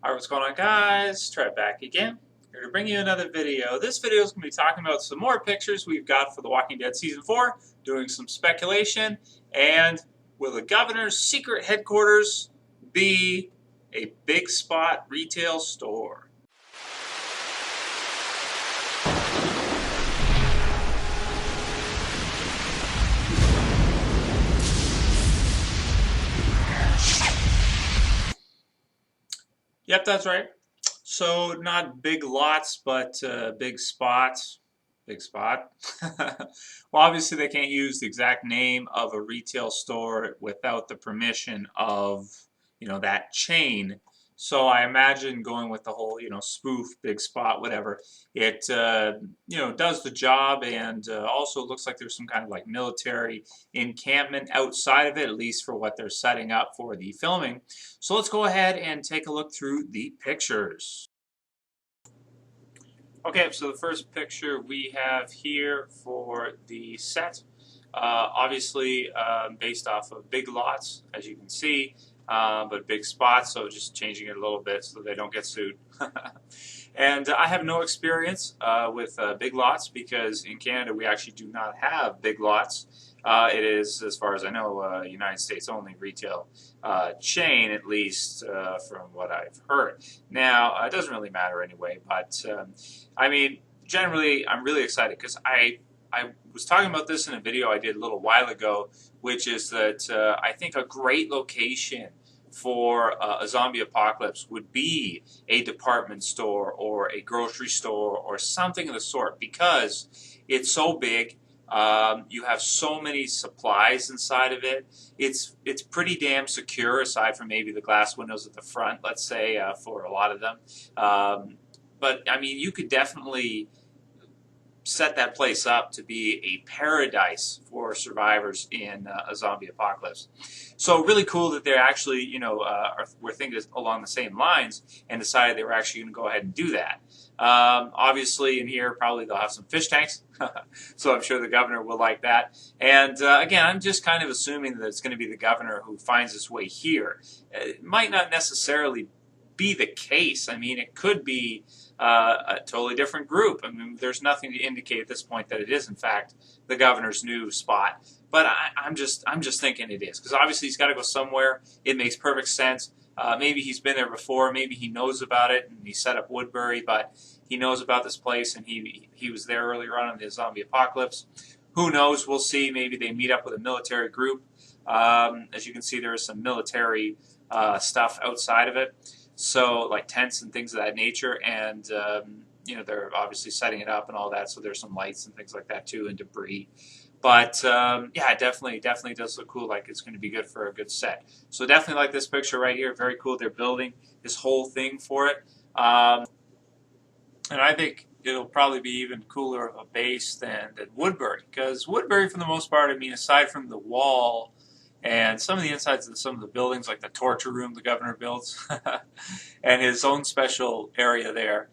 Alright, what's going on, guys? Trev back again. Here to bring you another video. This video is going to be talking about some more pictures we've got for The Walking Dead Season 4, doing some speculation, and will the governor's secret headquarters be a big spot retail store? Yep, that's right. So not big lots, but big spots. Big spot. Well, obviously they can't use the exact name of a retail store without the permission of, that chain. So I imagine going with the whole, spoof, big spot, whatever. It, does the job, and also looks like there's some kind of like military encampment outside of it, at least for what they're setting up for the filming. So let's go ahead and take a look through the pictures. Okay, so the first picture we have here for the set, obviously based off of big lots, as you can see, but big spots, so just changing it a little bit so they don't get sued. And I have no experience with big lots because in Canada we actually do not have big lots. It is, as far as I know, United States only retail chain, at least from what I've heard. Now, it doesn't really matter anyway, but I mean, generally, I'm really excited because I was talking about this in a video I did a little while ago, which is that I think a great location for a zombie apocalypse would be a department store or a grocery store or something of the sort, because it's so big. You have so many supplies inside of it. It's pretty damn secure, aside from maybe the glass windows at the front, let's say, for a lot of them. But I mean, you could definitely set that place up to be a paradise for survivors in a zombie apocalypse. So really cool that they're actually, were thinking along the same lines and decided they were actually going to go ahead and do that. Obviously in here probably they'll have some fish tanks, so I'm sure the governor will like that. And again, I'm just kind of assuming that it's going to be the governor who finds his way here. It might not necessarily be the case. I mean, it could be a totally different group. I mean, there's nothing to indicate at this point that it is, in fact, the governor's new spot. But I'm just thinking it is, because obviously he's got to go somewhere. It makes perfect sense. Maybe he's been there before. Maybe he knows about it, and he set up Woodbury, but he knows about this place, and he was there earlier on in the zombie apocalypse. Who knows? We'll see. Maybe they meet up with a military group. As you can see, there is some military stuff outside of it. So, like tents and things of that nature, and they're obviously setting it up and all that. So there's some lights and things like that too, and debris. But yeah, it definitely does look cool. Like it's going to be good for a good set. So definitely like this picture right here. Very cool. They're building this whole thing for it, and I think it'll probably be even cooler of a base than Woodbury, because Woodbury, for the most part, I mean, aside from the wall and some of the insides of some of the buildings, like the torture room the governor builds, and his own special area there,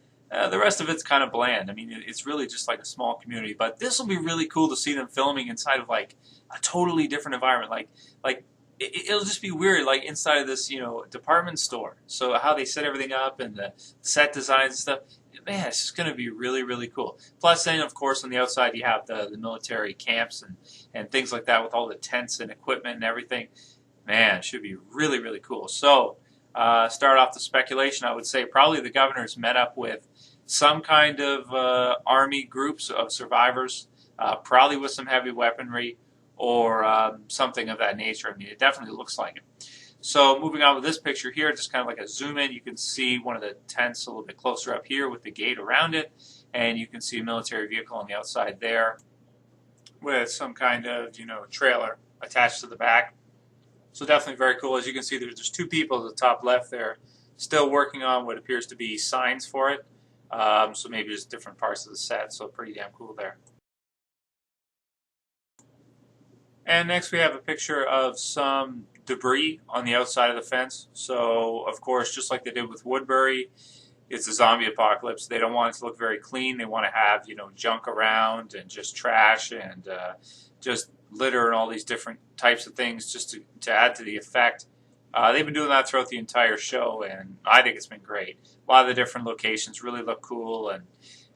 the rest of it's kind of bland. I mean, it's really just like a small community. But this will be really cool to see them filming inside of like a totally different environment. Like it'll just be weird, like inside of this, department store. So how they set everything up and the set designs and stuff. Man, it's just going to be really, really cool. Plus, then, of course, on the outside, you have the military camps and things like that with all the tents and equipment and everything. Man, it should be really, really cool. So, start off the speculation, I would say probably the governor's met up with some kind of army groups of survivors, probably with some heavy weaponry or something of that nature. I mean, it definitely looks like it. So moving on with this picture here, just kind of like a zoom in, you can see one of the tents a little bit closer up here with the gate around it, and you can see a military vehicle on the outside there with some kind of, trailer attached to the back. So definitely very cool. As you can see, there's two people at the top left there still working on what appears to be signs for it. So maybe there's different parts of the set, so pretty damn cool there. And next we have a picture of some debris on the outside of the fence. So, of course, just like they did with Woodbury, it's a zombie apocalypse. They don't want it to look very clean. They want to have, junk around and just trash and just litter and all these different types of things just to add to the effect. They've been doing that throughout the entire show, and I think it's been great. A lot of the different locations really look cool and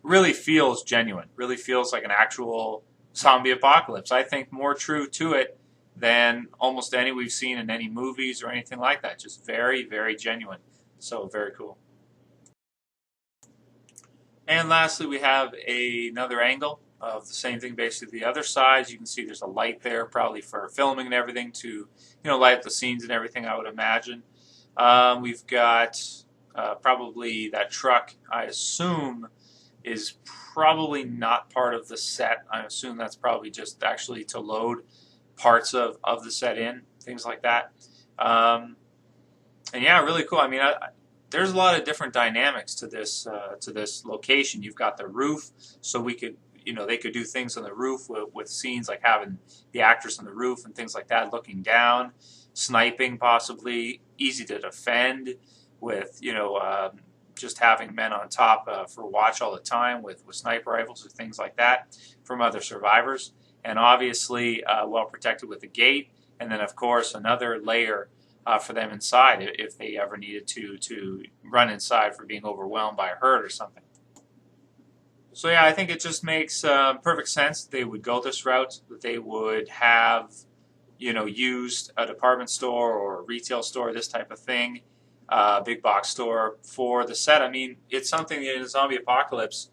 really feels genuine. Really feels like an actual zombie apocalypse. I think more true to it than almost any we've seen in any movies or anything like that. Just very, very genuine. So very cool. And lastly, we have another angle of the same thing, basically the other side. You can see there's a light there, probably for filming and everything to, light up the scenes and everything, I would imagine. We've got probably that truck, I assume, is probably not part of the set. I assume that's probably just actually to load parts of the set in, things like that. And yeah, really cool. I mean, there's a lot of different dynamics to this location. You've got the roof, so we could, they could do things on the roof with scenes like having the actress on the roof and things like that, looking down, sniping possibly, easy to defend with, just having men on top for watch all the time with sniper rifles or things like that from other survivors, and obviously well protected with the gate, and then of course another layer for them inside if they ever needed to run inside for being overwhelmed by a herd or something. So yeah, I think it just makes perfect sense that they would go this route, that they would have, used a department store or a retail store, this type of thing, big box store for the set. I mean, it's something in a zombie apocalypse.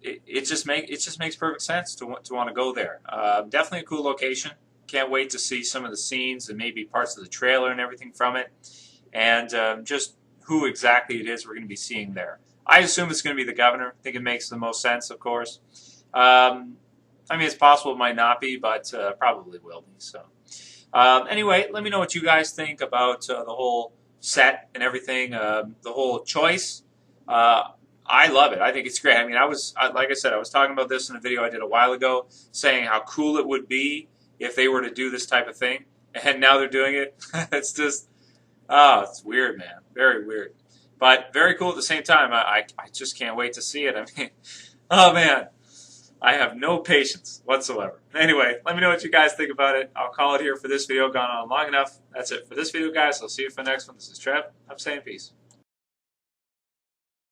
It just makes perfect sense to want to go there. Definitely a cool location. Can't wait to see some of the scenes and maybe parts of the trailer and everything from it, and just who exactly it is we're going to be seeing there. I assume it's going to be the governor. I think it makes the most sense, of course. I mean, it's possible it might not be, but probably will be. So anyway, let me know what you guys think about the whole set and everything, the whole choice. I love it. I think it's great. I mean, like I said, I was talking about this in a video I did a while ago, saying how cool it would be if they were to do this type of thing, and now they're doing it. It's just, it's weird, man. Very weird. But very cool at the same time. I just can't wait to see it. I mean, oh man, I have no patience whatsoever. Anyway, let me know what you guys think about it. I'll call it here for this video. Gone on long enough. That's it for this video, guys. I'll see you for the next one. This is Trev. I'm saying peace.